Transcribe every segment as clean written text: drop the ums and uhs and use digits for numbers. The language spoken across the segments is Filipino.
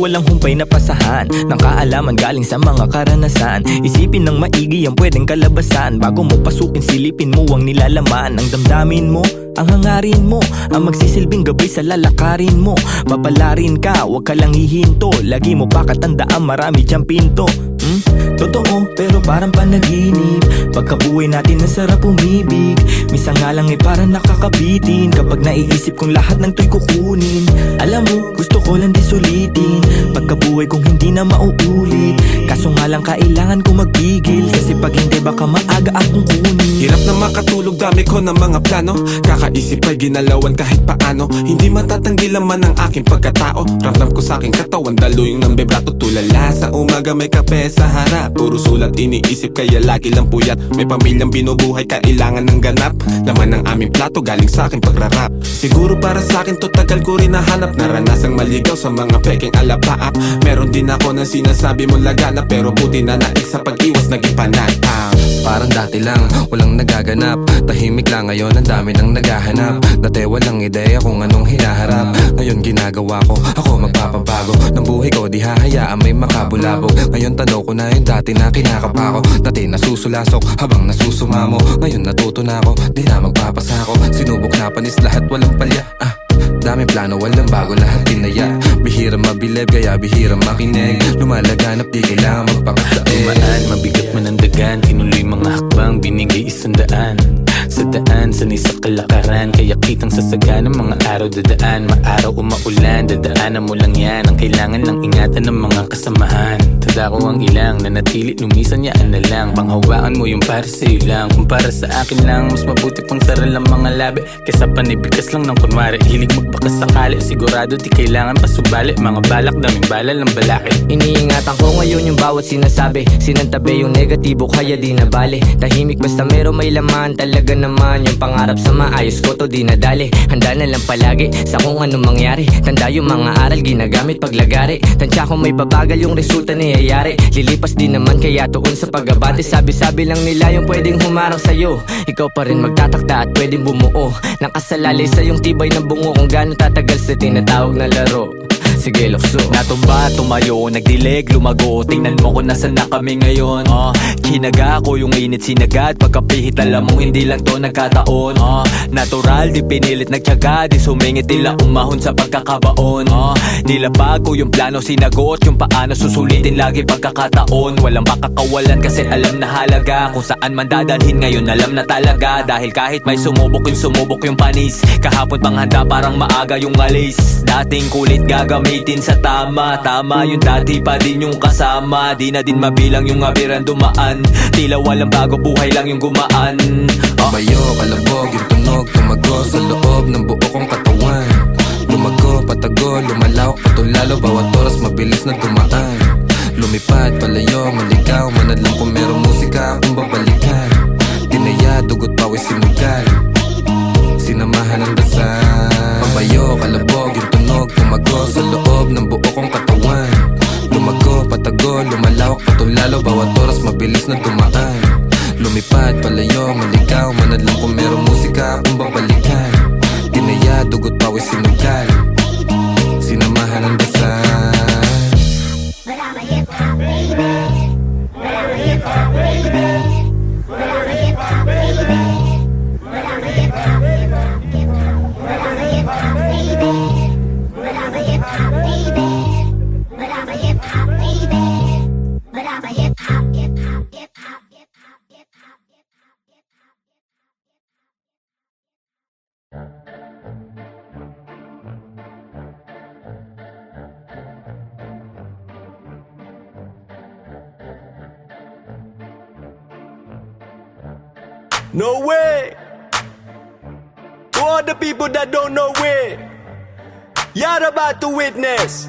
walang humpay na pasahan ng kaalaman galing sa mga karanasan. Isipin ng maigi ang pwedeng kalabasan. Bago mo pasukin, silipin mo ang nilalaman. Ang damdamin mo, ang hangarin mo, ang magsisilbing gabay sa lalakarin mo. Papalarin ka, wag ka lang hihinto. Lagi mo pa katandaan, marami diyang pinto. Totoo, pero parang panaginip. Pagkabuhay natin ang sarap umibig. Minsan nga lang parang nakakabitin kapag naiisip kong lahat ng to'y kukunin. Alam mo, gusto ko lang di sulitin pagkabuhay kong hindi na mauulit. Kaso nga lang kailangan ko magpigil, kasi pag hindi baka maaga akong kunin. Hirap na makatulog, dami ko ng mga plano. Kakaisip ay ginalawan kahit paano. Hindi matatanggi laman ang aking pagkatao. Ramdam ko sa aking katawan, daluyong ng bebrato. Tulala sa umaga, may kape sa harap. Puro sulat iniisip, kaya lagi lang puyat. May pamilyang binubuhay, kailangan ng ganap. Laman ng aming plato, galing sa aking pagrarap. Siguro para sa akin to, tagal ko rin nahanap. Naranasang maligaw sa mga peking alapaap. Meron din ako ng sinasabi mong laganap, pero buti na naik sa pag-iwas naging panatang. Parang dati lang, walang nagaganap. Tahimik lang, ngayon ang dami nang naghahanap. Dati walang ideya kung anong hinaharap. Ngayon ginagawa ko, ako magpapabago ng buhay ko, di hahayaan may makabulabog. Ngayon tanaw ko na yung dati na kinakapa ko. Dati nasusulasok habang nasusumamo. Ngayon natuto na ako, di na magpapasako. Sinubok na panis lahat, walang palya. Daming plano, walang bago, lahat tinaya. Bihira mabileb, kaya bihira makinig. Lumalaganap, di kailangan magpakasain. Tumaan, mabigat man ang dagan. Tinuloy mga hakbang, binigay 100. Sa daan, sanay sa kalakaran. Kaya kitang sasagan ng mga araw dadaan. Maaraw o maulan, dadaanan mo lang yan. Ang kailangan lang ingatan ng mga kasamahan. Tanda ko ang ilang, nanatili, lumisan yaan na lang. Panghawakan mo yung para sa'yo lang. Kung para sa akin lang, mas mabuti pang saral ang mga labi kesa panibigas lang ng kunwari. Hilig magbakas sakali, sigurado di kailangan pasubali. Mga balak, daming bala ng balakid. Iniingatan ko ngayon yung bawat sinasabi. Sinantabi yung negatibo, kaya di na bale. Tahimik basta meron may laman. Talaga naman yung pangarap sa maayos ko, to di nadali. Handa na lang palagi sa kung anong mangyari. Tanda yung mga aral ginagamit paglagari. Tansya kung may babagal yung resulta niyayari. Lilipas din naman kaya tuon sa pag-abante. Sabi-sabi lang nila yung pwedeng humarang sa'yo. Ikaw pa rin magtatakda at pwedeng bumuo. Nakasalalay sa yung tibay ng bungo. Kung gano'ng tatagal sa tinatawag na laro. Sige, lukso. Natumba, tumayo, nagdilig, lumago. Tingnan mo kung nasan na kami ngayon. Kinaga ko yung init sinagad. Pagkapihit alam mo hindi lang to nagkataon. Natural, di pinilit nagtyaga. Di sumingit, tila umahon sa pagkakabaon. Nilabag ko yung plano, sinagot yung paano susulitin lagi pagkakataon. Walang pakakawalan kasi alam na halaga. Kung saan man dadalhin ngayon alam na talaga. Dahil kahit may sumubok yung panis. Kahapon pang handa parang maaga yung alis. Dating kulit gagamitin sa tama. Tama yung dati pa din yung kasama. Di na din mabilang yung abiran dumaan. Tila walang bago, buhay lang yung gumaan. Bayo, kalabog, yung tunog, tumago sa loob ng buo kong katawan. Lumago, patago, lumalawak, patulalo. Bawat oras mabilis na dumaan. Lumipad, palayo, maligaw. Manadlang kung merong musika akong babalikan. Tinaya, dugot, pawis, sinugal. Sinamahan ng dasal. Bayo, kalabog, yung tunog, tumago sa loob ng buo kong katawan. Lumago, patago, lumalawak, patulalo. Bawat oras mabilis na dumaan. Lumipad, palayo, maligaw. Manadlang kung merong musika akong babalikan. Tinaya, dugot, pawis, sinugal. Sinamahan ng dasal. But I'm a hip-hop baby. But I'm a hip-hop baby. But I'm a hip-hop baby. But I'm a hip-hop baby. But I'm a hip-hop baby. But I'm a hip-hop baby. But I'm a hip-hop baby. But I'm a hip-hop, hip-hop, hip-hop, hip-hop, hip-hop, hip-hop, No way! To all the people that don't know it, you're about to witness.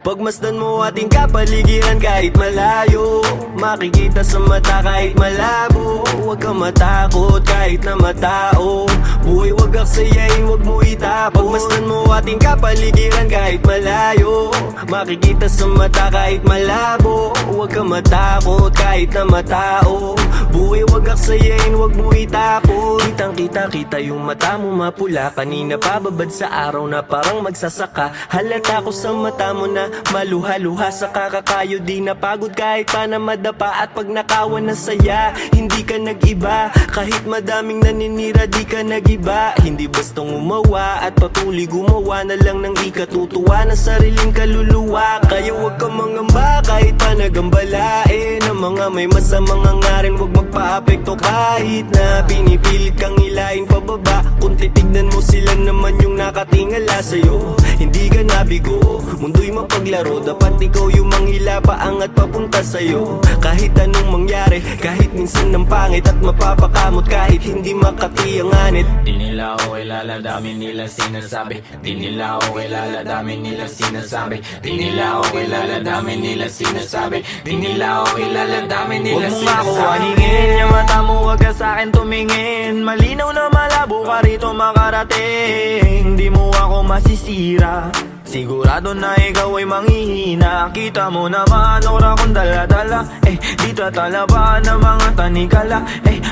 Pagmasdan mo ating kapaligiran kahit malayo. Makikita sa mata kahit malabo. Huwag kang matakot kahit na matao. Buhay wag aksayain, wag mo itapon. Pagmasdan mo ating kapaligiran kahit malayo. Makikita sa mata kahit malabo. Huwag kang matakot kahit na matao. Buhay wag wag aksayain, wag mo itapon. Kitang kita yung mata mo mapula. Kanina pa babad sa araw na parang magsasaka. Halata ko sa mata mo na maluha-luha. Sa kakakayo di napagod kahit pa na madapa. At pag nakawan na saya, hindi ka nag-iba. Kahit madaming naninira di ka nag-iba. Hindi bastang umawa at patuloy gumawa na lang ng ikatutuwa na sariling kaluluwa. Kaya wag ka mangamba kahit pa nagambalain. Ang mga may masamang hangarin wag magpa-apekto. Kahit na pinipilit kang ilahin pababa, kung titignan mo sila naman yung nakatingala sa'yo. Hindi ka nabigo, mundo'y mapaglaro. Dapat ikaw yung manghila paangat papunta sa'yo. Kahit anong mangyari, kahit minsan ng pangit at mapapakamot, kahit hindi makatiyanganit. Di nila ako kilala, dami nila sinasabi. Di nila ako kilala, dami nila sinasabi. Di nila ako kilala, dami nila sinasabi. Di nila ako kilala, dami nila sinasabi. Huwag mo ako aningin, yung mata mo wag ka sa'kin tumingin. Malinaw na malabo ka rito makarating. Di mo ako masisira, sigurado na ikaw ay manghihina. Kita mo naman ora kong dala-dala. Di tatalaban ng mga tanikala.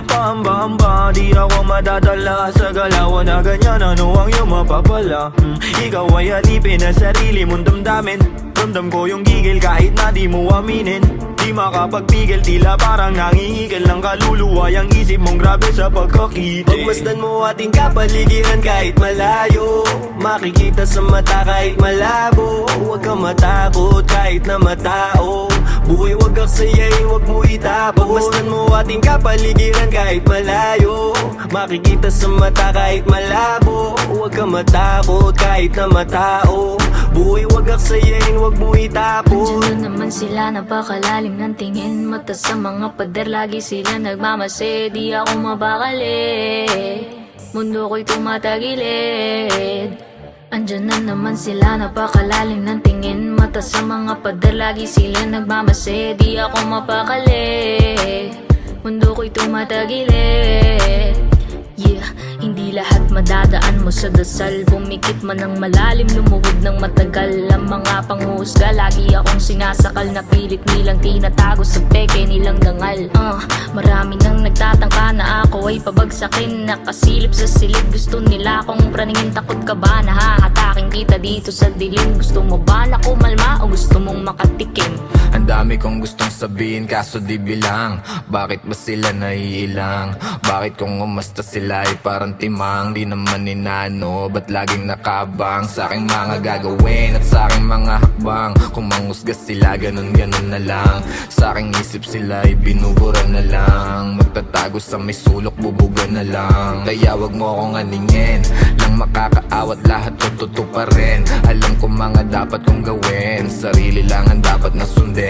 Pahamba-hamba, di ako madadala sa galawan na ganyan. Ano ang iyong mapapala? Ikaw ay alipin na sarili mong damdamin. Ramdam ko yung gigil kahit na di mo aminin. Di makapagpigil, tila parang nangihigil ng kaluluwa. Yang isip mong grabe sa pagkakita. Pagmasdan mo ating kapaligiran kahit malayo. Makikita sa mata kahit malabo. Huwag kang matakot kahit na matao. Buhay wag aksayain, wag mo itapon. Pagmasdan mo ating kapaligiran kahit malayo. Makikita sa mata kahit malabo. Huwag kang matakot kahit na matao. Buhay wag aksayain, wag mo itapon. Andiyan na naman sila, napakalalim ng tingin. Mata sa mga pader, lagi sila nagmamase. Di ako mabakali, mundo ko'y tumatagilid. Andiyan na naman sila, napakalalim ng tingin. Mata sa mga pader, lagi sila nagmamase. Di ako mapakali, mundo ko'y tumatagilid. Yeah, hindi lahat madadaan mo sa dasal. Pumikit man ng malalim, lumuhod ng matagal. Ang mga panghuhusga, lagi akong sinasakal. Na pilit nilang tinatago sa peke nilang dangal. Marami nang nagtatangka na ako ay pabagsakin. Nakasilip sa silid, gusto nila akong praningin. Takot ka ba na hahatakin kita dito sa dilim? Gusto mo ba na kumalma o gusto mong makatikim? Ang dami kong gustong sabihin kaso di bilang. Bakit ba sila naiilang? Bakit kung umasta sila ay parang timang? Di naman inano, ba't laging nakabang sa aking mga gagawin at sa aking mga hakbang? Kung manghusga sila, ganun-ganun na lang. Sa aking isip sila ay binubura na lang. Magtatago sa may sulok, bubuga na lang. Kaya wag mo akong aningin, lang makakaawat lahat tututuparin. Alam ko mga dapat kong gawin, sarili lang ang dapat na sundin.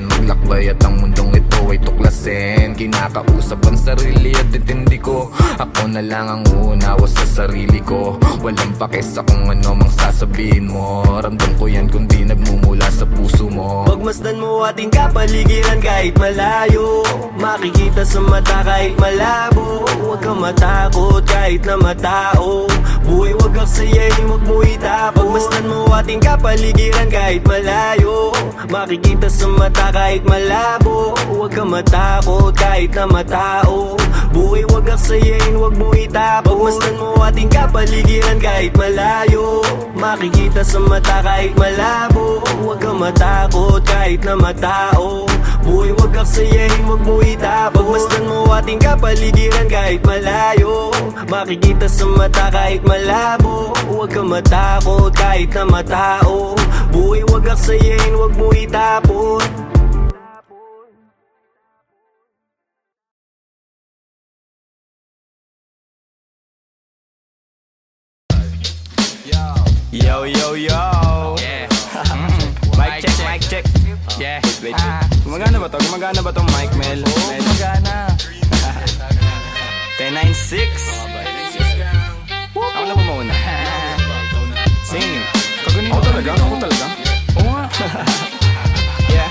Maglakbay at ang mundong ito ay tuklasin. Kinakausap ang sarili at itindi ko. Ako na lang ang uunawa sa sarili ko. Walang pake sa kung ano mang sasabihin mo. Ramdam ko yan kundi nagmumula sa puso mo. Pagmasdan mo ating kapaligiran kahit malayo. Makikita sa mata kahit malabo. Huwag kang matakot kahit na matao. Buhay wag aksayain, wag mo itapon. Pagmasdan mo ating kapaligiran kahit malayo. Makikita sa mata kahit malabo. Huwag kang matakot kahit na matao. Buhay wag aksayain, wag mo itapon. Pagmasdan mo ating kapaligiran kahit malayo. Makikita sa mata kahit malabo. Huwag kang matakot kahit na matao. Buhay wag aksayain, wag mo itapon. Pagmasdan mo ating kapaligiran kahit malayo. Makikita sa mata kahit malabo. Huwag kang matakot kahit na matao. Buhay wag aksayain, wag mo itapon. Yo, yo, yo. Yeah. Mic check, mic check. Yeah. Wait. Gumagana ba to? Gumagana ba tong mic, Mel? Oo, gumagana. 1096. Ako na ba mauna? Sing. Kaganito talaga? Ako talaga? Oo nga. Yeah.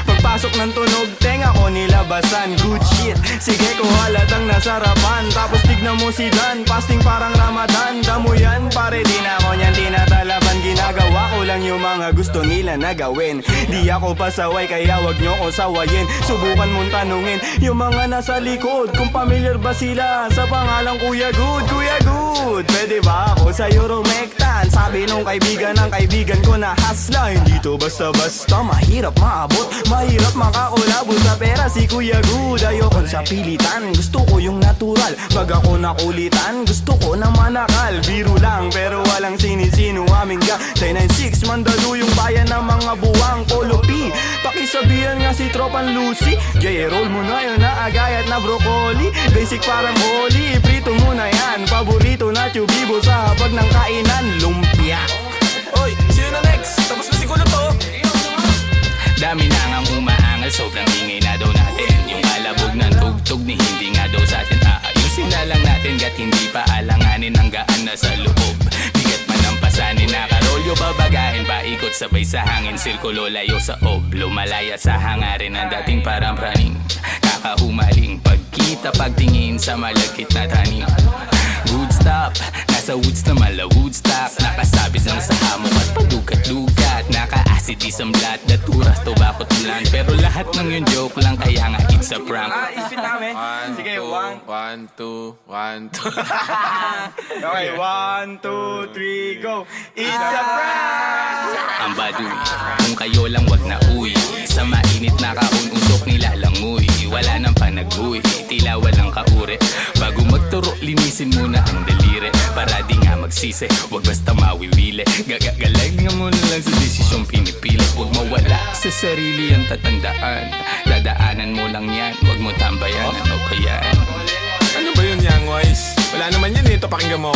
Pagpasok ng tunog, tenga ko ako nilabasan. Good shit, sige ko halatang nasarapan. Tapos tignan mo si Dan, fasting parang Ramadan. Damo yan, pare di na ako niyan tinatalaban. Ginagawa ko lang yung mga gusto nila na gawin. Di ako pasaway kaya wag nyo ko sawayin. Subukan mong tanungin yung mga nasa likod kung familiar ba sila sa pangalang Kuya Good. Kuya Good, pwede ba ako sa'yo rumektan? Sabi nung kaibigan ng kaibigan ko na hasla. Hindi to basta-basta, mahirap maabot, mahirap makakulabo sa pera si Kuya Good. Ayoko sa pilitan, gusto ko yung natural. Pag ako nakulitan, gusto ko na manakal. Biro lang pero walang sinisino aming ga 996, mandalo yung bayan ng mga buwang Polo P. Pakisabihan nga si Tropan Lucy, J-roll mo na yun na agayat na broccoli. Basic parang holy, prito mo na yan. Paborito na tubibo sa habag ng kainan, lumpia. Oy, sino na next? Tapos na siguro to. Dami na ngang umaangal, sobrang ingay na daw natin. Yung alabog ng tugtog ni hindi nga daw sa atin aayusin na lang natin. Gat hindi pa alanganin ang gaan na sa loob. Bigat man ang pasanin, nakarolyo babagahin. Paikot sabay sa hangin, sirkulo layo sa ob. Lumalaya sa hangarin ang dating parang praning. Kakahumaling pagkita pagtingin sa malagkit na tanim. Good stop, nasa woods na mala Woodstock. Nakasabit lang sa hamok at padukat-dukat. Naka-acid isang blat, daturas, tobacco tulan. Pero lahat ng yun joke lang, kaya nga it's a prank. Isipin namin. Sige, 1. 1, 2, 1, 2. Okay, 1, 2, 3, go. It's a prank! Ang baduy, kung kayo lang wag na uwi. Sa mainit na kahon, usok nilalangoy. Wala nang panag-uwi, tila walang kaure. Bago magturo, linisin muna ang daliri. Para di nga magsisi, wag basta mawiwili. Gagalag nga mo na lang sa desisyong pinipili. Huwag mawala sa sarili ang tatandaan. Dadaanan mo lang yan, wag mo tambayan. Ano pa yan? Ano ba yun, Young Wise? Wala naman yun, ito pakinggan mo.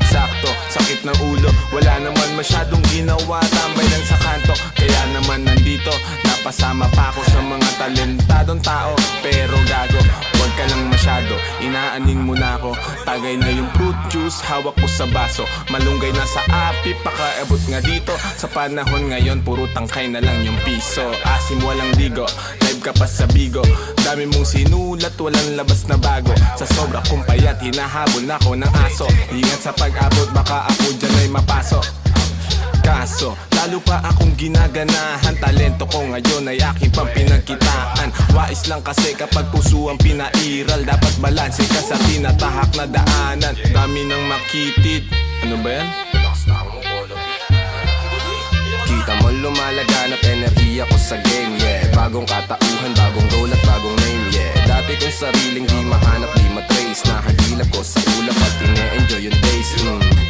Sakto, sakit ng ulo, wala naman masyadong ginawa. Tambay lang sa kanto, kaya naman nandito. Napasama pa ako sa mga talentadong tao. Pero gago, huwag ka lang masyado, inaaning mo na ako. Tagay na yung fruit juice, hawak ko sa baso. Malunggay na sa api, pakaabot nga dito. Sa panahon ngayon, puro tangkay na lang yung piso. Asim walang ligo, live ka pa sa bigo. Dami mong sinulat, walang labas na bago. Sa sobra kong payat, hinahabol na ako ng aso. Ingat sa pag-abot, baka ako dyan ay mapasok. Kaso, lalo pa akong ginaganahan. Talento ko ngayon ay aking pampinagkitaan. Wais lang kasi kapag puso ang pinairal. Dapat balanse ka sa tinatahak na daanan. Dami ng makitid. Ano ba yan? Kita mo lumalaganap enerhiya ko sa game, yeah. Bagong katauhan, bagong goal at bagong name, yeah. Dati kong sariling di mahanap, di matrace. Nahagilap ko sa ulap at ine-enjoy yung days.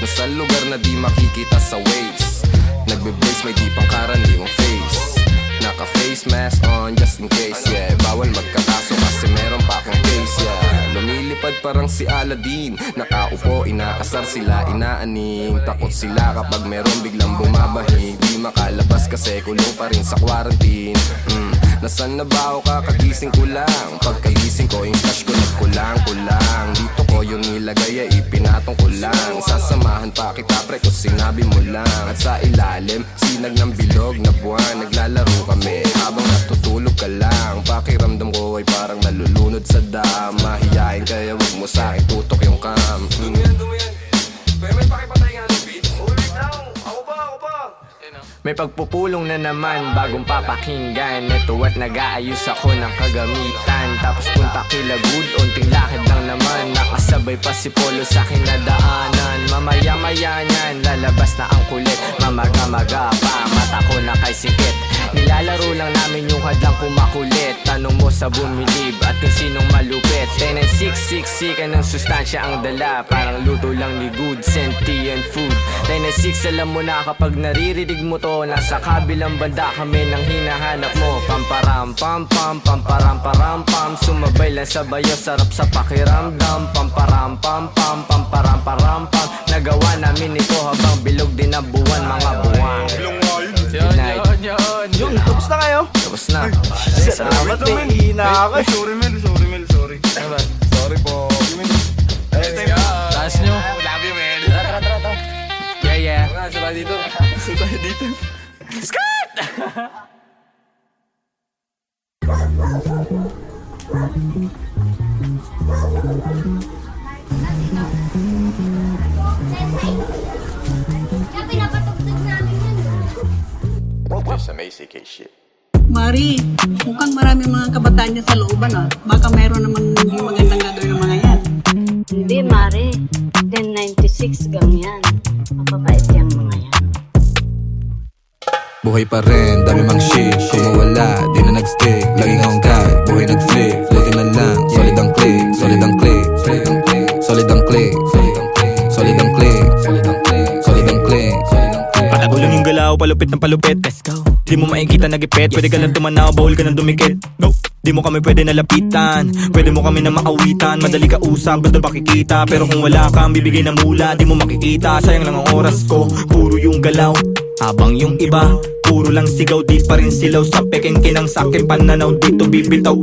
Nasa lugar na di makikita sa waves. Nagbe-brace, may di pang karaniwang face. Naka-face mask on just in case, yeah. Bawal magkakaso kasi meron pa akong case, yeah. Lumilipad parang si Aladdin. Nakaupo, inaasar sila, inaaning. Takot sila kapag meron biglang bumabahig. Di makalabas kasi kulong pa rin sa quarantine. Nasaan na ba ako, kakagising ko lang. Pagkagising ko, yung stash ko nagkulang-kulang. Dito ko yung nilagay ay ipinatong ko lang. Sasamahan pa kita pre kung sinabi mo lang. At sa ilalim, sinag ng bilog na buwan. Naglalaro kami habang natutulog ka lang. Pakiramdam ko ay parang nalulunod sa dam. Mahiyain kaya wag mo sa akin tutok yung cam. Dumiyan. Pero may pakipatay nga ng beat. Ulit lang, ako pa. May pagpupulong na naman, bagong papakinggan. Ito at nag-aayos ako ng kagamitan. Tapos punta kila Good, unting lakad lang naman. Nakasabay pa si Polo sa akin na daanan. Mamaya-maya niyan, lalabas na ang kulit. Mamaga-maga pa, mata ko na kay sikit. Nilalaro lang namin yung hadlang kumakulit. Tanong mo sa bumilib at kung sinong malupit. 10-9-6-6 ka ng sustansya ang dala. Parang luto lang ni Good, sentient food. 10-9-6 alam mo na kapag naririnig mo to. Nasa kabilang banda kami nang hinahanap mo. Pamparam-pam-pam, pamparam-param-pam. Sumabay lang sa bayo, sarap sa pakiramdam. Pamparam-pam-pam, pamparam-param-pam. Nagawa namin ito habang bilog din ang buwan, mga buwan. Good night. Yun, tapos na kayo? Tapos na. Salamat, may hina ako. Sorry, Mel. Sorry po. Taas nyo. Love you, man. Yeah. Saba dito. Dito. Kaya pinapatugtog namin yun. Mari, mukhang marami mga kabataan dyan sa looban ah. Baka mayroon naman hindi magandang gagawin ng mga yan. Hindi, Mare. 1096 gang yan. Mapapait yung mga yan. Buhay pa rin, dami mang shit. Kung mawala, di na nag-stick. Laging on guide, buhay nag-flip. Floating na lang, solid ang click. Solid ang click, solid ang click. Solid ang click, solid ang click. Solid ang click, solid ang click. Solid ang click. Patago lang yung galaw, palupit ng palupit. Let's go. Di mo makikita nagipit, pwede ka lang tumanaw, bawal ka nang dumikit. No. Di mo kami pwede nalapitan, pwede mo kami na maawitan. Madali ka usap, basta makikita. Pero kung wala kang bibigay na mula, di mo makikita. Sayang lang ang oras ko, puro yung galaw. Habang yung iba, puro lang sigaw, di pa rin silaw. Sa peking kinang sakin pananaw, dito bibitaw.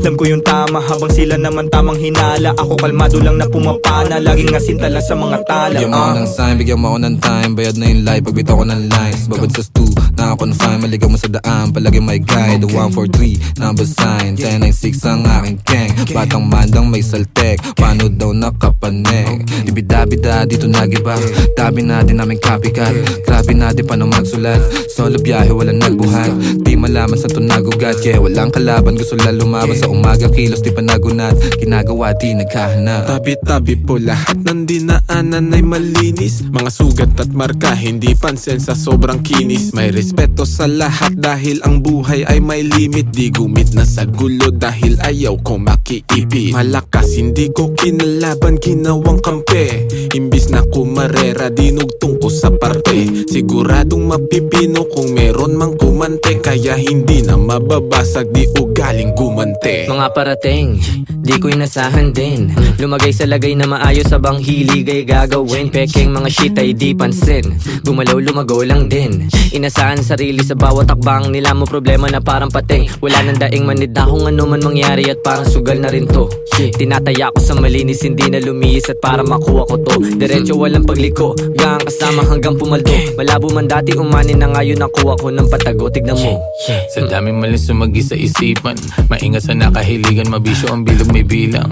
Alam ko yung tama, habang sila naman tamang hinala. Ako kalmado lang na pumapana, laging asintala sa mga tala. Bigyan mo ako ng sign, bigyan mo ako ng time. Bayad na yung life, pagbitaw ko ng lines. Babad sa stu, naka-confine. Maligaw mo sa daan, palagi may guide. The 143, number sign 1096 ang aking gang. Batang mandang may saltek, paano daw nakapanek. Ibida-bida, dito nagiba. Tabi natin aming copycat. Grabe natin paano magsulat. Solo biyahe, walang nagbuhat. Di malaman sa tunagugat. Yeah, walang kalaban, gusto lang lumaban. Sa umaga kilos, di pa nagunat. Ginagawa, di nagkahanap. Tabi-tabi po lahat ng dinaanan ay malinis. Mga sugat at marka, hindi pansin sa sobrang kinis. May respeto sa lahat dahil ang buhay ay may limit. Di gumit na sa gulo dahil ayaw ko makiipit. Malakas, hindi ko kinalaban, ginawang kampe. Imbis na kumarera, dinugtong ko sa parte. Siguradong mapipino kung meron mang kumante. Kaya hindi na mababasag, di ugaling gumante. Mga parating, di ko inasahan din. Lumagay sa lagay na maayos sa bang hilig ay gagawin. Pekeng mga shit ay di pansin. Gumalaw lumago lang din. Inasahan sarili sa bawat takbang nila mo, problema na parang pating. Wala nang daing manid na kung ano man mangyari at parang sugal na rin to. Tinataya ko sa malinis, hindi na lumihis at para makuha ko to. Diretso walang pagliko, gang kasama hanggang pumaldo. Malabo man dati umanin na ngayon nakuha ko ng patago. Tignan mo. Sa daming malis sumagi sa isipan, maingat sa nakahiligan, mabisyo ang bilog may bilang.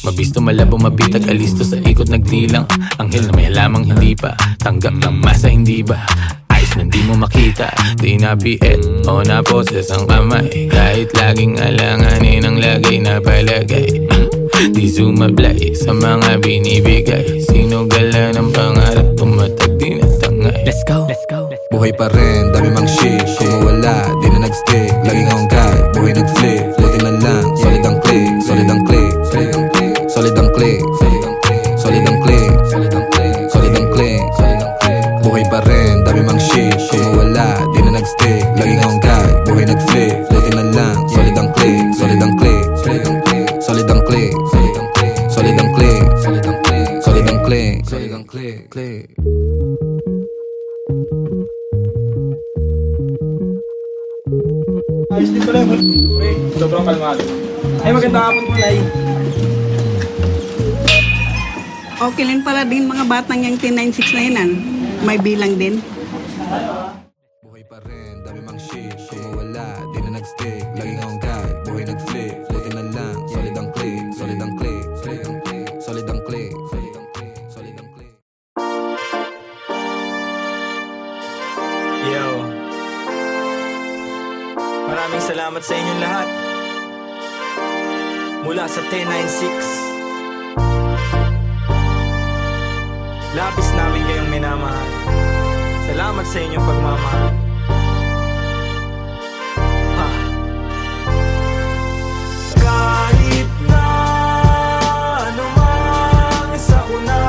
Mabisto, malabo, mabitag, alisto sa ikot nagdilang. Anghel na may halamang hindi pa tanggap ng masa, hindi ba? Ayos na di mo makita, di na piet o na poses ang kamay. Kahit laging alanganin ang lagay na palagay. Di sumablay sa mga binibigay. Sino gala ng pangarap, tumatag din at tangay. Let's go. Let's go. Buhay pa rin, dami mang shit. Kung mawala, di na nag-stick. Laging on guide, buhay nag-flip. Floating na lang, solid ang click. Solid ang click, solid ang click. Solid ang click, solid ang click. Solid ang click, solid ang click. Solid ang click. Buhay pa rin, dami mang shit. Kung mawala, di na nag-stick. Laging on guide, buhay nag-flip. Floating na lang, solid ang click. Solid ang click, solid ang click. Solid ang click, solid ang click. Solid ang click, solid ang click. Solid ang click, solid ang click, click. Ayos din pala mo. Sobrang kalmado. Ay, magandang hapon po, Nay. Okay lang pala din mga batang yung 1096 na yun ah. May bilang din. Buhay pa rin, dami mang shit. Kung mawala, di na nag-stick. Laging on guide, buhay nag-flip. Floating na lang, solid ang click. Solid ang click, solid ang click. Solid ang click, solid ang click. Solid ang click. Yo, maraming salamat sa inyong lahat. Mula sa 1096, labis namin kayong minamahal. Salamat sa inyong pagmamahal. Kahit na anumang sakuna,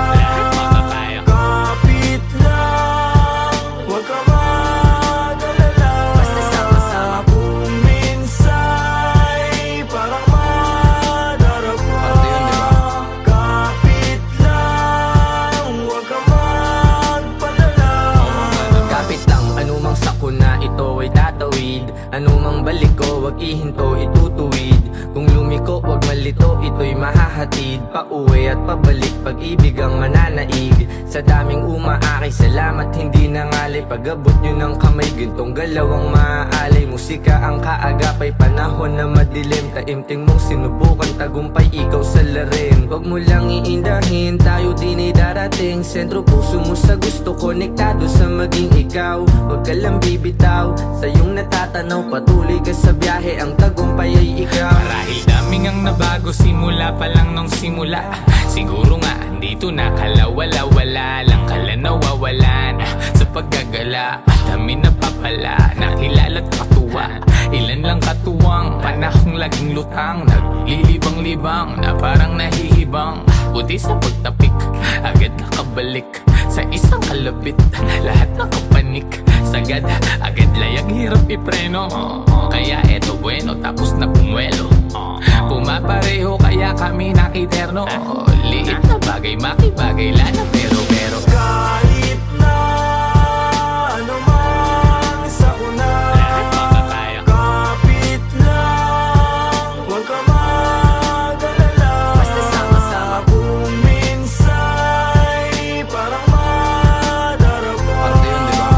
kapit lang, huwag ka mag-alala. Basta sama-sama. Kung minsa'y parang madarapa, kapit lang, huwag ka magpadala. Kapit lang, anumang sa malito, ito'y mahahatid pauwi at pabalik, pag-ibig ang mananaig. Sa daming umaakay, salamat hindi nangalay. Pag-abot nyo ng kamay, gintong galaw ang maaalay. Musika ang kaagapay, panahon na madilim. Taimting mong sinubukan, tagumpay ikaw sa larin. Huwag mo lang iindahin, tayo din ay darating. Sentro puso mo sa gusto, konektado sa maging ikaw. Huwag ka lang bibitaw, sa iyong natatanaw. Patuloy ka sa biyahe, ang tagumpay ay ikaw. Marahil daming ang nabago simula pa lang nung simula. Siguro nga dito na kalawala-wala lang kala nawawalan sa paggagala. Dami na papala, nakilala't katuwa. Ilan lang katuwang, panahong laging lutang. Naglilibang-libang na parang nahihibang. Buti sa pagtapik, agad nakabalik sa isang kalapit. Lahat nakapanik, sagad, agad layag, hirap ipreno. Kaya eto bueno, tapos na pumuelo. Pumapareho kaya kami nakiterno. Liit na bagay, makibagay, lana pero kahit na ano man sa una, lahat makakaya. Kapit lang, huwag ka mag-alala. Basta sama-sama kung minsa'y parang madarama. Parte yun, di ba?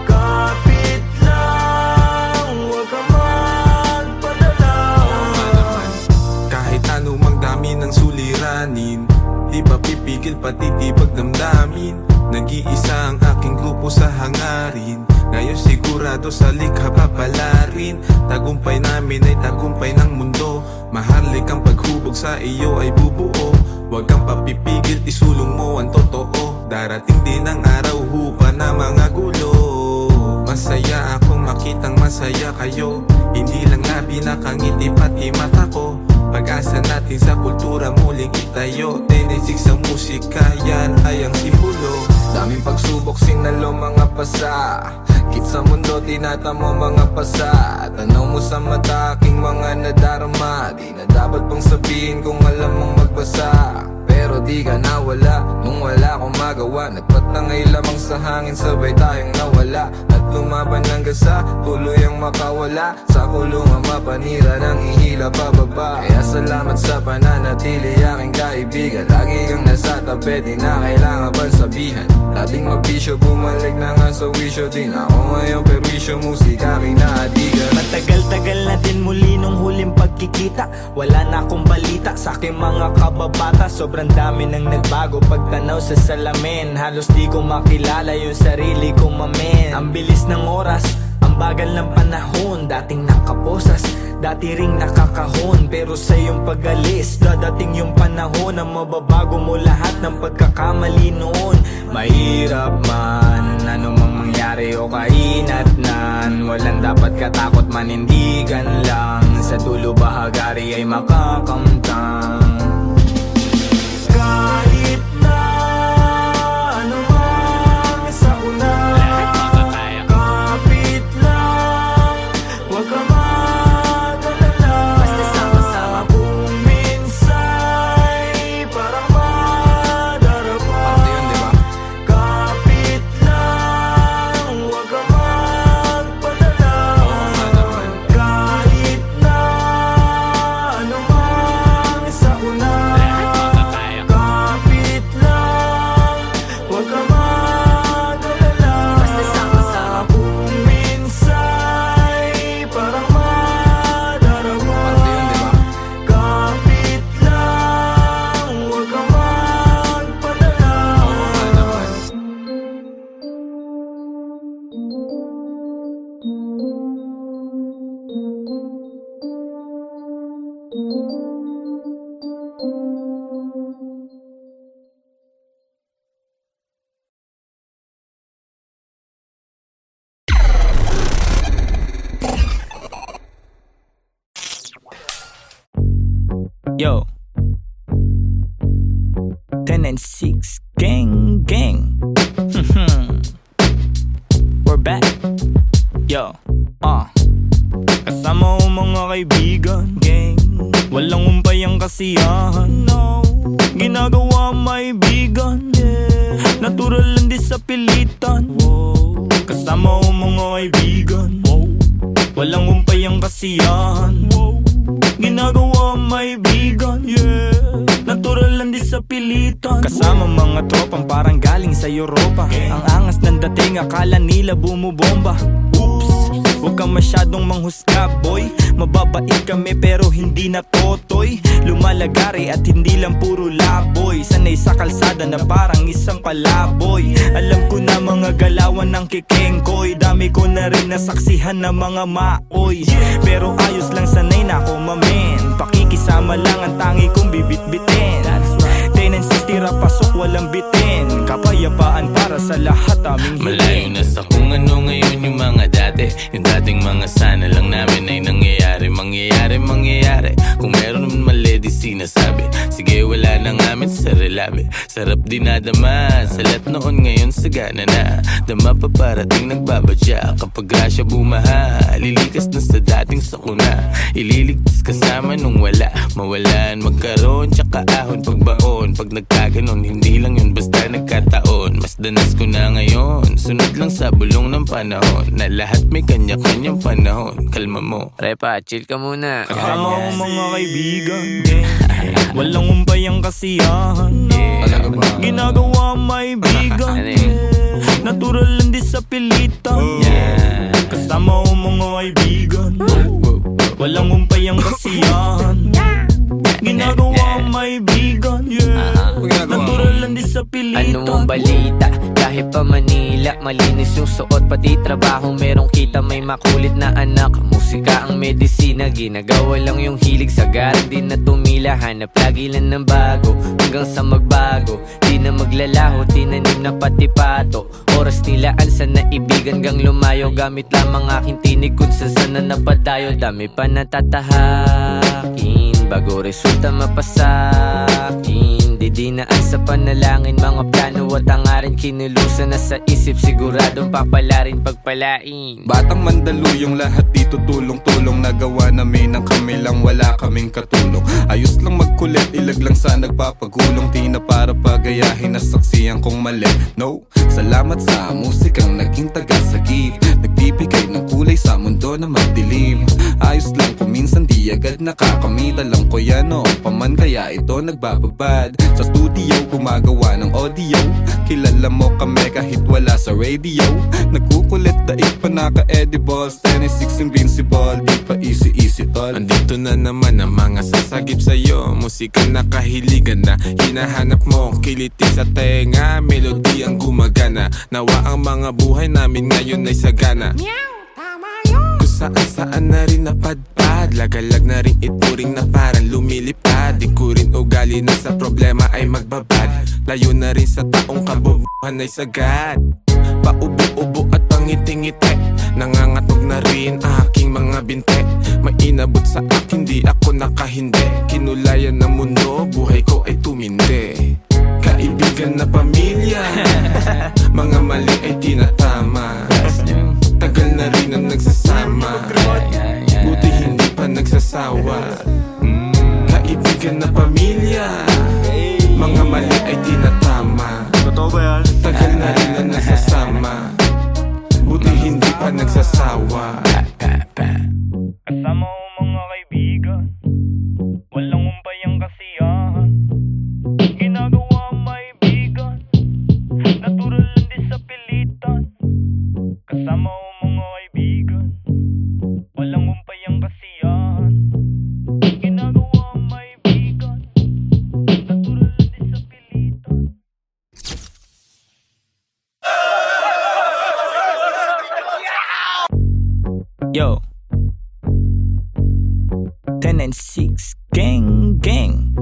Kapit lang, huwag ka magpadala. Kahit anumang dami ng suliranin, di ba pipigil patitibag damdamin. Nag-iisa ang aking grupo sa hangarin. Ngayon sigurado sa likha papalarin. Tagumpay namin ay tagumpay ng mundo. Maharlik ang paghubog sa iyo ay bubuo. Huwag kang papipigil, isulong mo ang totoo. Darating din ang araw, hupa na mga gulo. Masaya akong makitang masaya kayo. Hindi lang labi nakangiti pati mata ko. Pag-asa natin sa kultura muling itayo. 10-6 sa musika, yan ay ang simbolo. Daming pagsubok, sinalo mga pasa. Kit sa mundo, tinatamo mga pasa. Tanaw mo sa mata, aking mga nadarama. Di na dapat pang sabihin kung alam mong magbasa. Pero di ka nawala, nung wala akong magawa. Nagpatangay lamang sa hangin, sabay tayong nawala. At lumaban hanggang sa tuloy ang makawala. Sa kulungan mapanira nang ihila pababa. Kaya salamat sa pananatili aking kaibigan. Lagi kang nasa tabi, di na kailangan pang sabihan. Dating magbisyo, bumalik na nga sa wisyo din. Ako ngayon perwisyo, musika kinaadigan. Matagal-tagal na din muli nung huling pagkikita. Wala na akong balita sa aking mga kababata. Sobrang dami nang nagbago pagtanaw sa salamin. Halos di ko makilala yung sarili ko, mamen. Ang bilis ng oras, ang bagal ng panahon. Dating nakaposas, dati ring nakakahon. Pero sa iyong pag-alis, dadating yung panahon na mababago mo lahat ng pagkakamali noon. Mahirap man, anumang mangyari o kainatnan. Walang dapat katakot, manindigan lang. Sa dulo bahagari ay makakamtang. Kahit na ano man sa una, lahat makakaya. Kapit lang, huwag ka mag-alala. Basta sama-sama kung minsa'y parang madarama. Parte yun, di ba? Kapit lang, huwag ka magpadala. Kahit na ano man sa una, lahat makakaya. Kapit lang, huwag ka mag-alala. Basta sama-sama kung minsa'y parang madarama. Parte yun, di ba? Kapit lang, huwag ka magpadala. Yo, 10 and 6, gang, gang. We're back. Yo, kasama ko mga kaibigan, gang. Walang umpay ang kasiyahan, no. Ginagawa maibigan, yeah. Natural lang di sa pilitan, wow. Kasama ko mga kaibigan, wow. Walang umpay ang kasiyahan, wow. ginagawa may bigan, natural lang di sa pilitan. Kasama mga tropang parang galing sa Europa. Ang angas ng dating, akala nila bumubomba. Oops, huwag kang masyadong manghusga boy. Mababait kami pero hindi na totoy. Lumalagari at hindi lang puro laboy. Sanay sa kalsada na parang isang palaboy. Alam ko na mga galawan ng kikengkoy. Dami ko na rin nasaksihan na mga maoy. Pero ayos lang, sanay na ako mamen. Pakikisama lang ang tangi kong bibit-bitin. Tenancies tira pasok walang bitin. Kapayapaan para sa lahat aming Malayo na sa kung ano ngayon yung mga dati. Yung dating mga sana lang namin ay nangyayari. Mangyayari kung meron naman mali di sinasabi. Sige wala na ngamin sa relabe. Sarap dinadama sa lahat noon, ngayon sagana na. Dama pa parating nagbabadya. Kapag grasya bumaha, lilikas na sa dating sakuna. Ililigtas kasama nung wala. Mawalan, magkaroon, tsaka ahon pagbaon. Pag nagkaganon, hindi lang yun basta nagkataon. Mas danas ko na ngayon, sunod lang sa bulong ng panahon. Na lahat may kanya-kanyang panahon. Kalma mo, Repa, chill ka muna. Kasama ko mga kaibigan, walang umpay ang kasiyahan. Ginagawa may bigan, natural lang di sa pilitan. Kasama ko mga kaibigan, walang umpay ang kasiyahan. Ginagawa may bigan, natural lang di sa pilitan. Ano ang balita? Kahit pa Manila, malinis yung suot, pati trabaho merong kita. May makulit na anak, musika ang medisina. Ginagawa lang yung hilig, sa garang di na tumila. Hanap lagi lang ng bago, hanggang sa magbago. Di na maglalaho, tinanim na pati pato. Oras nilaan sa naibigan gang lumayo. Gamit lamang aking tinig kung saan na napadayo. Dami pa natatahakin bago resulta mapasakin. Didinaan sa panalangin, mga plano at hangarin. Kinulusan na sa isip, siguradong papalarin pagpalain. Batang Mandaluyong, lahat dito tulong-tulong. Nagawa namin ang kami lang, wala kaming katulong. Ayos lang magkulit, ilag lang sa nagpapagulong. Di na para pagayahin, nasaksiyan kong mali. No, salamat sa musikang naging tagasagip. Nagbibigay ng kulay sa mundo na magdilim. Ayos lang kung minsan di agad nakakamit. Alam ko yan noon paman, kaya ito nagbababad. Sa studio, gumagawa ng audio. Kilala mo kami kahit wala sa radio. Nagkukulit, daig pa naka-edibles. 26 invincible, di pa easy tol. Andito na naman ang mga sasagip sa'yo. Musika na kahiligan na hinahanap mo. Kiliti sa tenga, melody ang gumagana. Nawa ang mga buhay namin ngayon ay sagana. Kung saan na rin napadpad, lagalag na rin ituring na parang lumilipad. Di ko rin ugali na sa problema ay magbabad. Layo na rin sa taong kabubuhan ay sagad. Paubo-ubo at pangiti-ngiti, nangangatog na rin aking mga binte. May inabot sa akin, di ako nakahindi. Kinulayan ng mundo, buhay ko ay tumindi. Kaibigan na pamilya, mga mali ay tinatama. Tagal na rin ang nagsasama, buti hindi pa nagsasawa. Kaibigan na pamilya, mga mali ay tinatama. Tagal na rin ang nagsasama, buti hindi pa nagsasawa. Kasama ko mga kaibigan, walang umpay ang kasiyahan. Ginagawa may bigan, natural lang di sa pilitan. Kasama ko mga kaibigan, walang umpay ang kasiyahan. Ginagawa may bigan, natural lang di sa pilitan. Yo, 10 and 6 gang gang.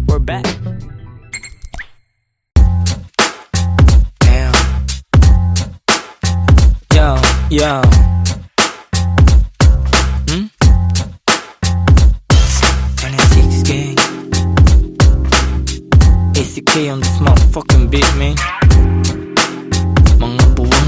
We're back. Damn. Yo. Hmm? 10 and 6 gang. ACK on this motherfucking beat, man. Mga buwang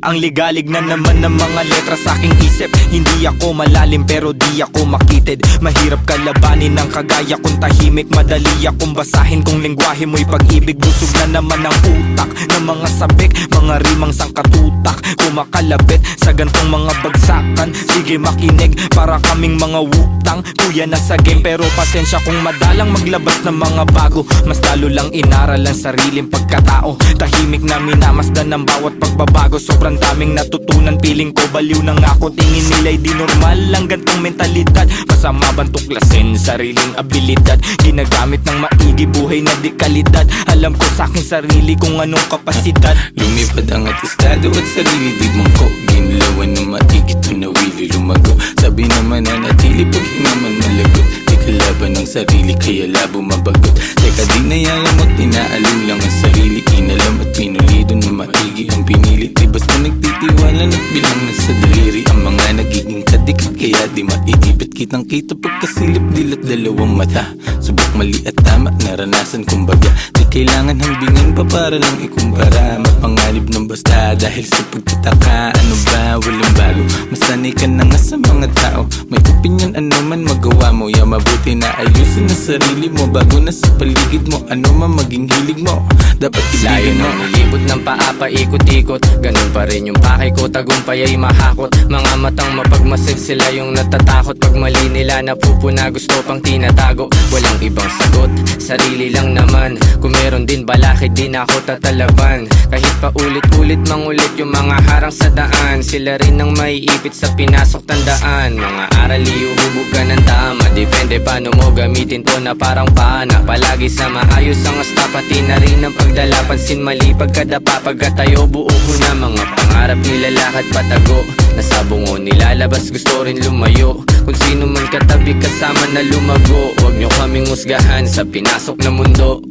Ang ligalig na naman ng mga letra sa aking isip. Hindi ako malalim pero di ako makitid. Mahirap kalabanin ng kagaya kong tahimik. Madali akong basahin kung lengguwahe mo'y pag-ibig. Busog na naman ang utak ng mga sabik, mga rimang sangkatutak, kumakalabit sa gantong mga bagsakan. Sige makinig, para kaming mga wutang. Kuya na sa game pero pasensya kung madalang maglabas ng mga bago. Mas lalo lang inaral ang sariling pagkatao. Tahimik na minamasdan ng bawat pagbabago. Sobrang daming natutunan, piling ko baliw na nga ako. Tingin nila'y di normal ang gantong mentalidad. Masama bang tuklasin sariling abilidad? Ginagamit ng maigi, buhay na di kalidad. Alam ko sa aking sarili kung anong kapasidad. Lumipad ang atestado at sarili di mong ko. Ginlawan na maigi to nawili lumago. Sabi naman na natili pag hinaman malagot. Di kalaban ng sarili kaya labo mabagot. Teka di nayayamot, inaalim lang ang sarili. Inalam at pinulido na maigi ang pinili. Di basta nagtitiwala at bilang na sa daliri. Ang mga nagiging kadikit kaya di maigipit. Kitang kita pagkasilip dilat dalawang mata. Subok mali at tama, naranasan kumbaga. Di kailangan hambingan pa para lang ikumpara. Mapanganib ng basta dahil sa pagtataka. Ano ba, walang bago. Masanay ka na nga sa mga tao. May opinion ano man magawa mo. Ya mabuti na ayusin na sarili mo. Bago na sa paligid mo, ano man maging hilig mo. Dapat Layo ibigan mo. ng libot ng paa paikot-ikot. Ganun pa rin yung pakay ko, tagumpay ay mahakot. Mga matang mapagmasid, sila yung natatakot. Pag mali nila napupuna, gusto pang tinatago. Walang ibang sagot, sarili lang naman. Kung meron din balakid, di na ako tatalaban. Kahit pa ulit-ulit mangulit yung mga harang sa daan. Sila rin ang maiipit sa pinasok tandaan. Mga aral iuhubog ka ng tama. Depende paano mo gamitin to na parang pana. Palagi sa maayos ang asta, pati na rin ang pagdala. Pansin mali pagkadapa, pagkatayo buo ko na. Mga pangarap nilalakad patago. Nasa bungo nilalabas, gusto rin lumayo. Kung sino man katabi kasama na lumago. Huwag nyo kaming husgahan sa pinasok na mundo.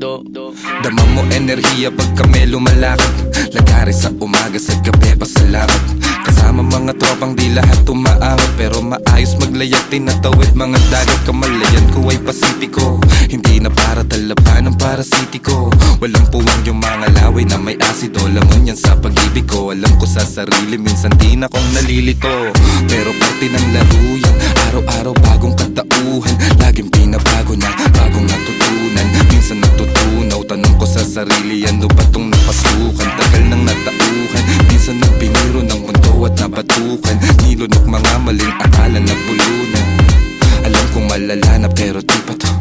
Dama mo enerhiya pag kami lumalakad. Lagari sa umaga, sa gabi pasalamat. Kasama mga tropang di lahat tumaangat. Pero maayos maglayag, tinatawid mga dagat. Kamalayan ko ay pasipiko. Hindi na para talaban ng parasitiko. Walang puwang yung mga laway na may asido. Lamon yan sa pag-ibig ko. Alam ko sa sarili, minsan di na kong nalilito. Pero parte ng laro yan. Araw-araw bagong katauhan. Laging pinabago na, bagong natutunan. Minsan natutunaw, tanong ko sa sarili, ano ba tong napasukan? Tagal nang natauhan, minsan nagpiniro ng mundo at nabatukan. Nilunok mga maling akala na bulunan. Alam kong malala na pero di pa to.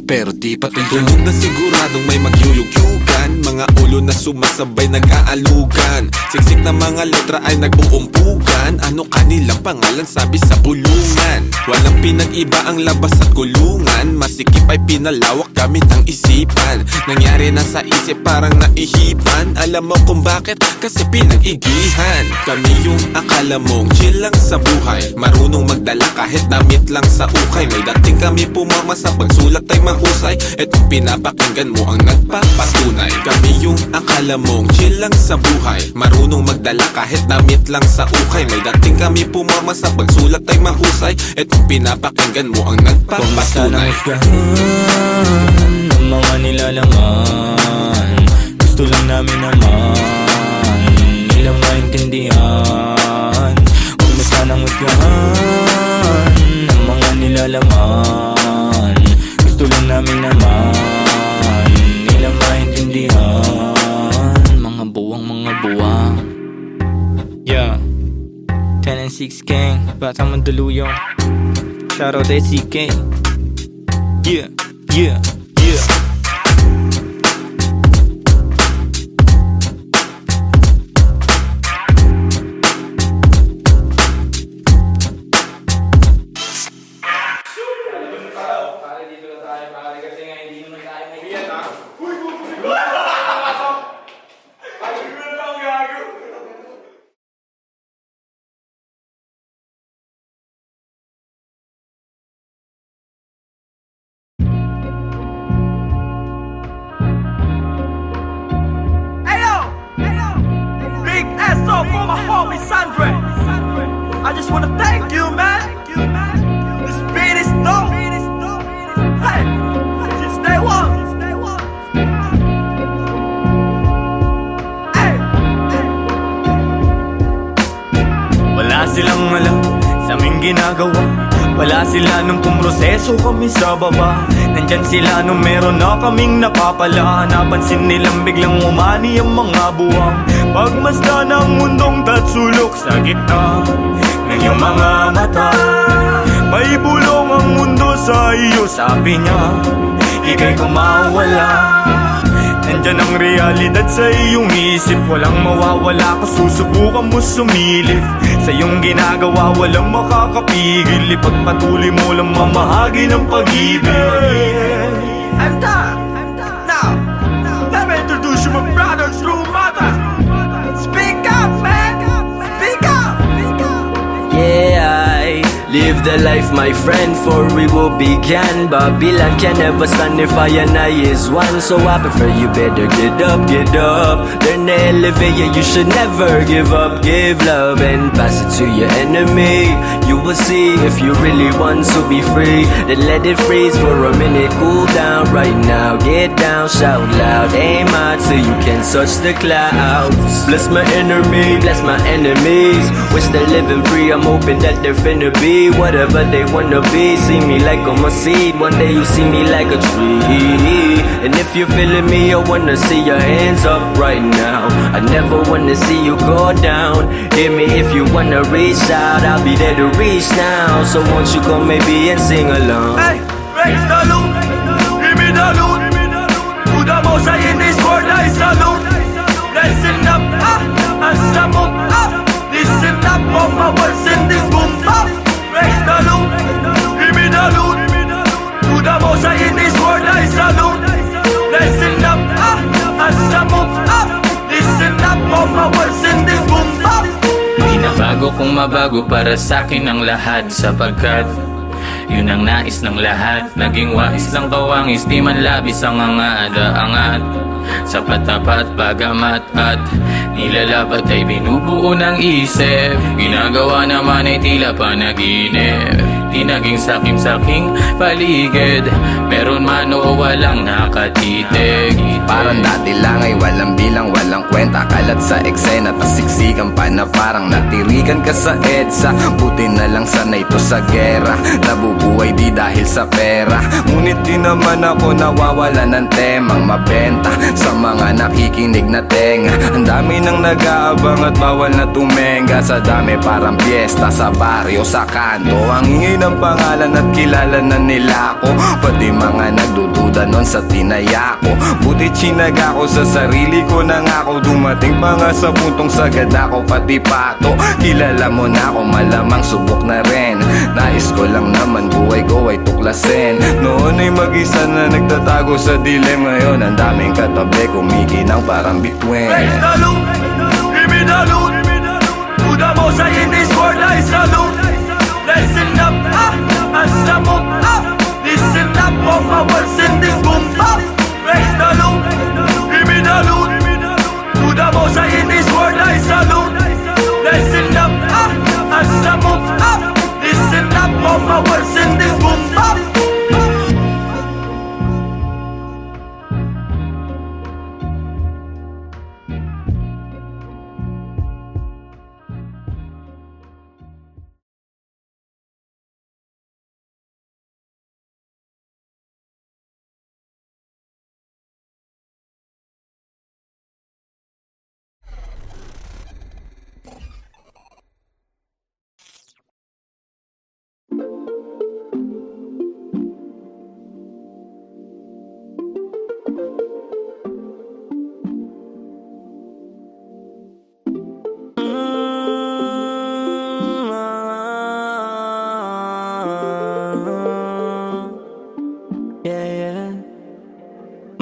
Pero di pa to yun. Tulog na siguradong may magyuyugyugan. Mga ulo na sumasabay nag-aalugan. Siksik na mga letra ay nag-uumpugan. Ano kanilang pangalan sabi sa bulungan. Walang pinag-iba ang labas at kulungan. Masikip ay pinalawak gamit ang isipan. Nangyari na sa isip parang naihipan. Alam mo kung bakit? Kasi pinag-igihan. Kami yung akala mong chill lang sa buhay. Marunong magdala kahit damit lang sa ukay. May dating kami pumama sa pagsulat ay mahusay. Etong pinapakinggan mo ang nagpapatunay. Kami yung akala mong chill lang sa buhay. Marunong magdala kahit damit lang sa ukay. May dating kami pumama sa pagsulat ay mahusay. Etong pinapakinggan mo ang nagpapatunay. Ng mga nilalaman, gusto lang namin naman nilang maintindihan. Huwag mo sanang husgahan ng mga nilalaman. Gusto lang namin naman nilang maintindihan. Mga buwang yeah. 10 and 6 gang, Batang Mandaluyong. Shoutout SCK. Yeah, yeah, yeah. For my homie Sandra, I just wanna thank you, man. This beat is dope. Hey, since day one. Hey, ginagawa. Wala sila nung pumroseso kami sa baba. Nandyan sila nung meron na kaming napapala. Napansin nilang biglang umani ang mga buwang. Pagmasdan ng mundong tatsulok sa gitna ng iyong mga mata. May bulong ang mundo sa iyo, sabi niya, ika'y kumawala. Nandyan ang realidad sa iyong isip. Walang mawawala kung susubukan mo sumilip. Sa iyong ginagawa walang makakapigil. Ipagpatuloy mo lang mamahagi ng pag-ibig. I'm done. Now, let me introduce you my brother, true mother. Speak up, man. Speak up. Yeah, I live the life, my friend, for we will begin. Babylon can never stand if I and I is one. So I prefer you better get up. Learn to elevate, yeah, you should never give up. Give love and pass it to your enemy. You will see if you really want to be free. Then let it freeze for a minute, cool down right now. Get down, shout loud, aim high till you can touch the clouds. Bless my enemy, bless my enemies. Wish they're living free, I'm hoping that they're finna be whatever they wanna be. See me like I'm a seed, one day you see me like a tree. And if you're feeling me, I wanna see your hands up right now. I never wanna see you go down. Hear me if you wanna reach out, I'll be there to reach now. So won't you come maybe and sing along? Hey, raise the loot. Give me the loot. To the most high in this world I salute. Listen up, and some up. Listen up, all my words in this boom bap. Raise the loot. Give me the loot. To the most high in this world I salute. Listen up, and some up. Listen up, all my words in this boom bap. Di na bago kung mabago para sa'kin ang lahat. Sapagkat yun ang nais ng lahat. Naging wais lang kawangis, di man labis ang angat. Sa patapat, bagamat at nilalabat ay binubuo ng isip. Ginagawa naman ay tila panaginip. Di naging sakim-saking paligid. Meron man o walang nakatitig. Parang dati lang ay walang bilang, walang kwenta. Kalat sa eksena, tas siksikan pa na parang natirikan ka sa EDSA. Buti na lang sanay to sa gera. Nabubuhay di dahil sa pera. Ngunit di naman ako nawawala ng temang mabenta sa mga nakikinig na tenga. Ang dami nang nag-aabang at bawal na tumenga. Sa dami parang piyesta sa baryo, sa kanto. Ang ingay ng pangalan at kilala na nila ako. Pati mga nagdududa nun sa tinaya ko. Buti chinaga ko sa sarili ko na nga ako. Dumating pa nga sa puntong sagad ako pati pato. Kilala mo na ako, malamang subok na rin. Nais ko lang naman buhay ko ay tuklasin. Noon ay mag-isa na nagtatago sa dilim. Ngayon ang daming katabi kumikinang parang bituin. Raise the loot. Give me the loot. To the most high in this world I salute. Listen up, and some up. Listen up, all my words in this boom bap. Raise the loot. Give me the loot. To the most high in this world I salute. Listen up, and some up. Listen up, all my words in this boom bap.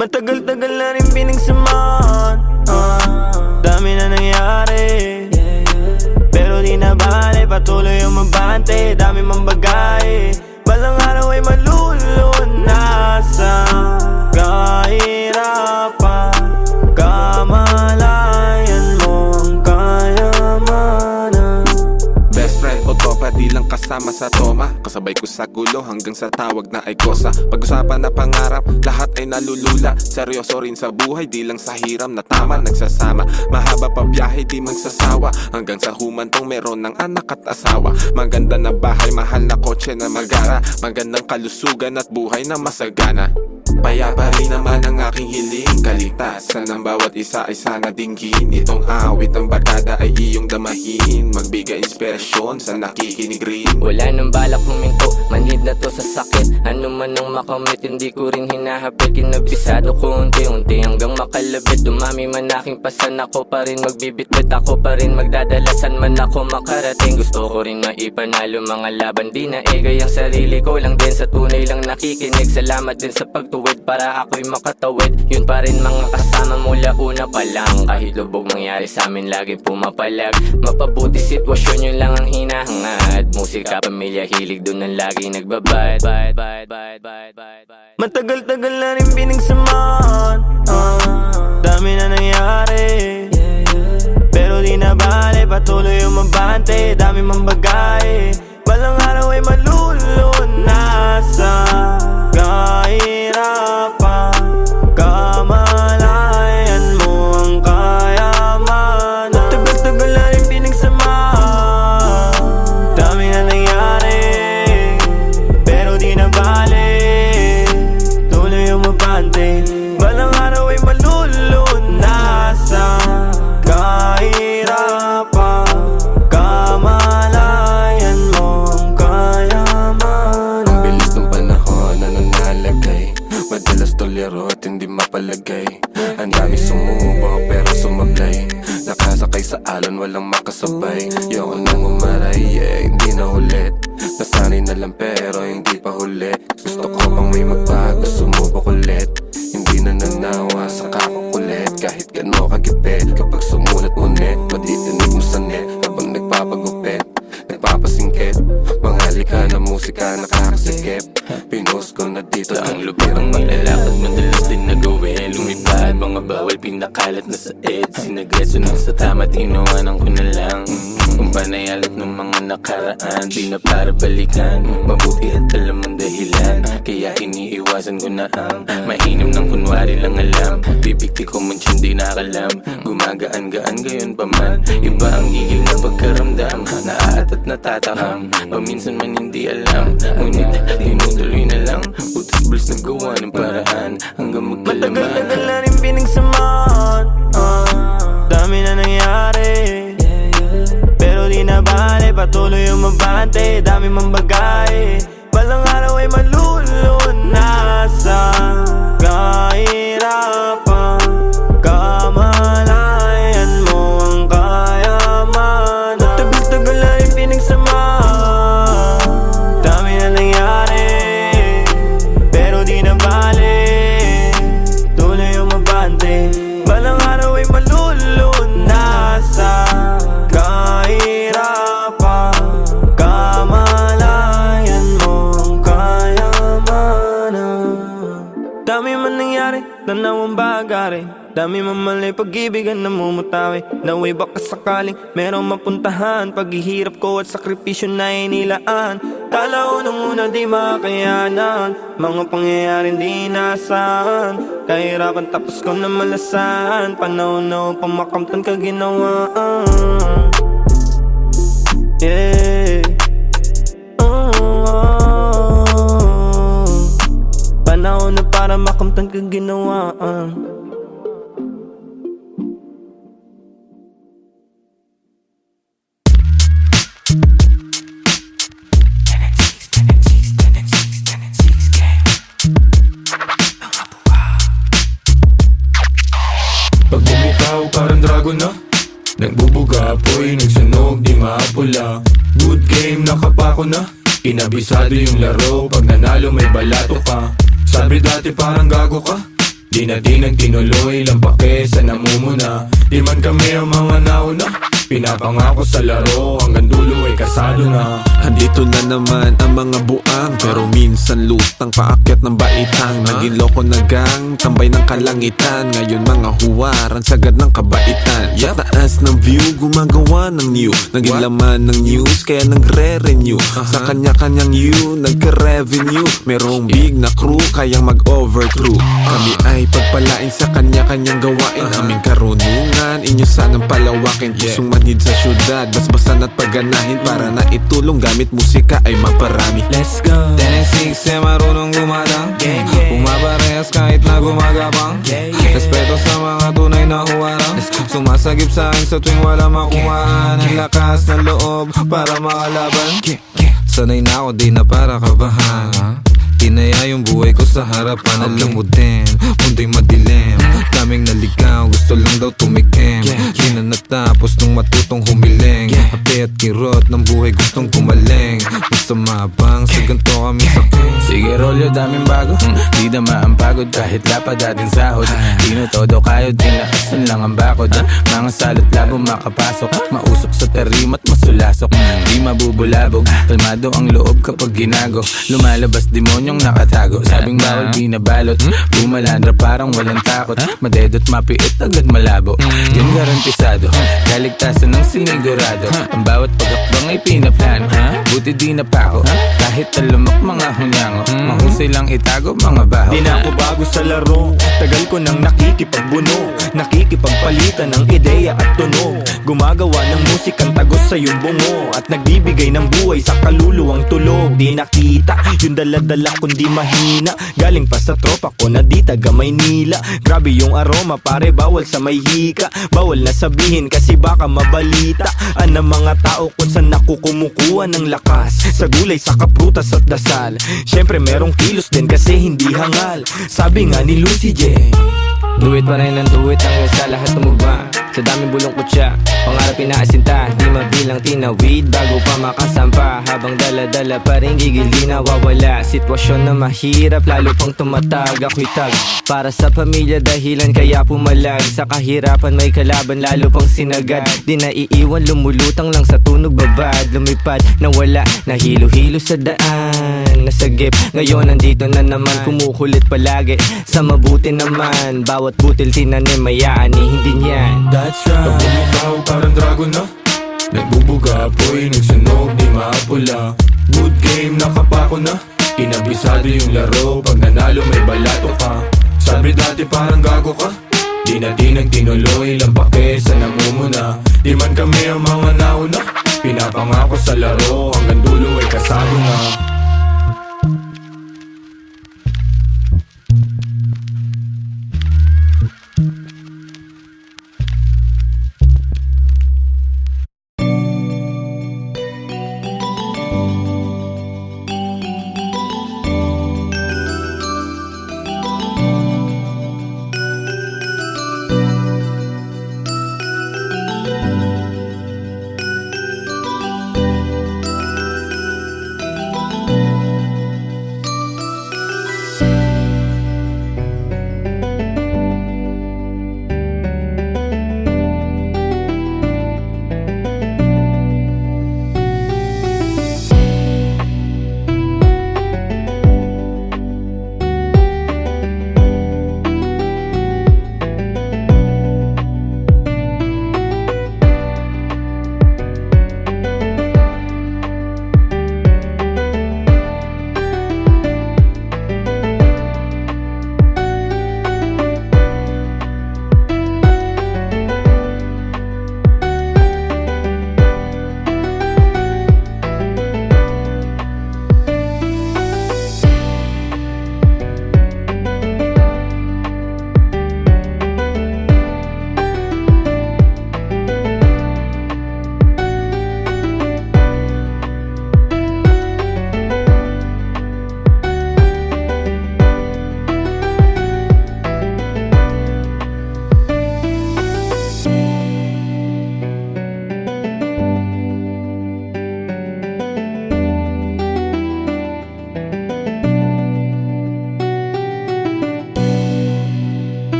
Matagal-tagal na rin pinagsamahan, dami na nangyari, pero di na bale, patuloy ang mabante. Dami mang bagay, balang araw ay malulunasan. Kahirapan, kamalayan mo ang kayamanan. Best friend o tropa, di lang kasama kasama sa toma. Kasabay ko sa gulo hanggang sa tawag na ay kosa. Pag-usapan na pangarap, lahat ay nalulula. Seryoso rin sa buhay, di lang sa hiram na tama nagsasama. Mahaba pa biyahe, di magsasawa. Hanggang sa humantong meron ng anak at asawa. Maganda na bahay, mahal na kotse na magara. Magandang kalusugan at buhay na masagana. Payapa rin naman ang aking hiling. Kaligtasan ng bawat isa ay sana dinggin. Itong awit ng barkada ay iyong damahin. Magbigay inspirasyon sa nakikinig rin. Wala nang balak huminto, manhid na to sa sakit. Ano man ang makamit, hindi ko rin hinahapit. Kinabisado ko unti-unti hanggang makalabit. Dumami man aking pasan, ako pa rin magbibitbit. Ako pa rin magdadalasan man ako makarating. Gusto ko rin maipanalo mga laban, di na egay ang sarili ko lang din. Sa tunay lang nakikinig, salamat din sa pagtuwid para ako'y makatawid. Yun pa rin mga kasama mula una pa lang. Kahit lubog mangyari sa amin, laging pumapalag. Mapabuti sitwasyon, yun lang ang hinahangad. Musika, pamilya, hilig, dun ang laging nagbabad. Matagal-tagal na rin pinagsamahan, dami na nangyari, pero di na bale, patuloy umabante. Dami mang bagay, balang araw ay malulunasan. Kahirapan, kamalayan mo ang kayamanan. Matagal-tagal na rin pinagsamahan, dami na nangyari, pero di na bale, tuloy umabante. Balang araw ay malulunasan. Kahirapan, kamalayan mo ang kayamanan. Ang bilis ng panahon na nanalagay, madalas tolero at hindi mapalagay. Ang dami sumubo pero sumablay. Nakasakay sa alon, walang makasabay. Yoko nang umaray, hindi na ulit. Nasanay na lang pero hindi pa huli. Gusto ko pang may magbago, sumubok ulit. Hindi na nanawa sa kakukulit. Kahit gano kagipit, kapag sumulat mo net, matitinig mo sa net habang nagpapagupit, nagpapasingkit. Mga lika na musika nakakasikip. Pinost ko na dito ang lubid ang malalakad, madalas din nagawin. Lumipad, mga bawal pinakalat na sa ed. Sinagreso na sa tama, tinawanan ko na lang. Kung panayalat ng mga nakaraan, di na para balikan. Mabuti at alam ang dahilan, kaya iniiwasan ko na ang mainam ng kunwari lang alam. Bibigti ko man siya di nakalam, gumagaan-gaan gayon pa man. Iba ang igil na pagkaramdam, naaat at natatakam. Paminsan man hindi alam, ngunit tinutuloy na lang. Butas-buls na gawa ng paraan hanggang magkalaman. Matagal-tagal na rin pinagsamahan, dami na nangyari, pero di na bale, patuloy umabante. Dami mang bagay, balang araw ay malulunasan. Kahirapan, kamalayan mo ang kayamanan. Matagal-tagal na rin pinagsamahan, dami na nangyari, pero di na bale, tuloy umabante. Balang araw ay malulunasan. Kahirapan, kamalayan mo ang kayamanan. Dami man nangyari, tanaw ang bagari. Dami man mali, pag-ibigan na mumutawi. Naway baka sakaling merong mapuntahan. Paghihirap ko at sakripisyo na inilaan. Kala ko nung una di makayanan, mga pangyayaring di nasaan. Kahirapan tapos ko na malasan, panahon na upang makamtan ka ginawaan. Yeah. Panahon na para makamtan ka ginawaan. Pag bumitaw parang dragon na, nagbubuga apoy, nagsunog di maapula. Good game, nakapako na, kinabisado yung laro. Pag nanalo may balato ka, sabi dati parang gago ka. Di na di nagtinuloy, lang pake sa namumuna. Di man kami ang mga nauna, Pinapangako sa laro, hanggang dulo ay kasado na. Andito na naman ang mga buang, pero minsan lutang paakyat ng baitang. Naging loko na gang, tambay ng kalangitan. Ngayon mga huwaran, sagad ng kabaitan. Sa taas ng view, gumagawa ng new. Naging laman ng news, kaya nagre-renew. Sa kanya-kanyang you, nagka-revenue. Merong big na crew, kayang mag-overcrew. Kami ay pagpalain sa kanya-kanyang gawain. Aming karunungan, inyo sanang palawakin. Pusong manhid sa syudad, basbasan at pagganahin. Para na itulong gamit musika ay maparami. Let's go. 10 and 6 eh marunong gumadang. Pumaparehas kahit na gumagapang. Respeto sa mga tunay na huwarang. Sumasagip sa akin sa tuwing wala makuhaan. Ang lakas ng loob para makalaban. Sanay na ako, di na para kabahan. Tinaya yung buhay ko sa harapan. Alam mo din, mundo'y madilim. Daming naligaw, gusto lang daw tumikim. Di na natapos nung matutong humiling. Ape at kirot ng buhay gustong kumaling. Basta mabang, sa ganito kami saking. Sige rolyo, daming bago. Di na ang pagod kahit lapad ating sahod. Dino todo kayod, tinaasan lang ang bakod. Mga salot labo makapasok. Mausok sa tarimat, masulasok. Di mabubulabog, kalmado ang loob kapag ginago. Lumalabas demonyong nakatago. Sabing bawal binabalot. Bumalandra parang walang takot. Madedot mapiit agad malabo. Yun garantisado, kaligtasan ng sinigurado. Ang bawat pagakbang ay pinaplano. Buti di napako, kahit talamak mga hunyango. Mahusay lang itago mga baho. Di na ako bago sa laro, tagal ko nang nakikipagbuno. Nakikipagpalitan ng ideya at tunog. Gumagawa ng musikang tagos sa iyong bungo. At nagbibigay ng buhay sa kaluluwang tulog. Di nakita yung daladala kundi mahina. Galing pa sa tropa ko na di taga Maynila. Grabe yung aroma pare, bawal sa may hika. Bawal na sabihin kasi baka mabalita ang mga tao kung saan ako kumukuha ng lakas. Sa gulay, sa kaprutas at dasal. Syempre merong kilos din kasi hindi hangal. Sabi nga ni Lucy J, Do it pa rin ang do it hanggang sa lahat tumugma. Sa daming bulong kutya, pangarap inaasinta. Di mabilang tinawid bago pa makasampa. Habang dala-dala pa rin gigil di nawawala. Sitwasyon na mahirap lalo pang tumatag. Ako'y tag para sa pamilya dahilan kaya pumalag. Sa kahirapan may kalaban lalo pang sinagad. Di naiiwan lumulutang lang sa tunog babad. Lumipad na wala, nahilo-hilo sa daan. Nasagip, ngayon nandito na naman. Kumukulit palagi, sa mabuti naman. Bawat butil tinanim mayaan hindi niyan. that's right. Pag bumitaw parang dragon na. Nagbubuga apoy, nagsunog, di maapula. Good game, nakapako na. Kinabisado yung laro, pag nanalo may balato ka. Sabi dati parang gago ka. Di na nagtinuloy, lang pake sa namumuna. Di man kami ang mga nauna. Pinapangako sa laro, hanggang dulo ay kasado na.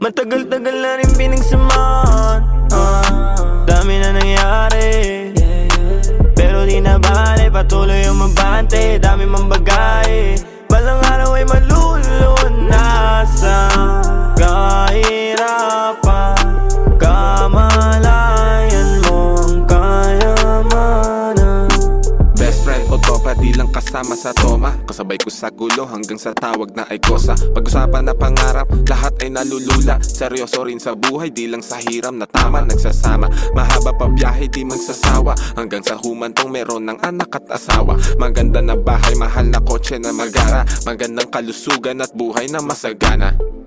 Matagal-tagal na rin pinagsamahan, dami na nangyari, pero di na bale, patuloy yung mabante. Dami mang bagay, balang araw ay malulunasan. Kahirapan, kamalayan mo ang kayamanan. Best friend o tropa, di lang kasama sa toma. Kasabay ko sa gulo hanggang sa tawag na ay kosa. Pag-usapan na pangarap, lahat ay nalulula. Seryoso rin sa buhay, di lang sa hiram na tama nagsasama. Mahaba pa biyahe, di magsasawa. Hanggang sa humantong meron ng anak at asawa. Maganda na bahay, mahal na kotse na magara. Magandang kalusugan at buhay na masagana.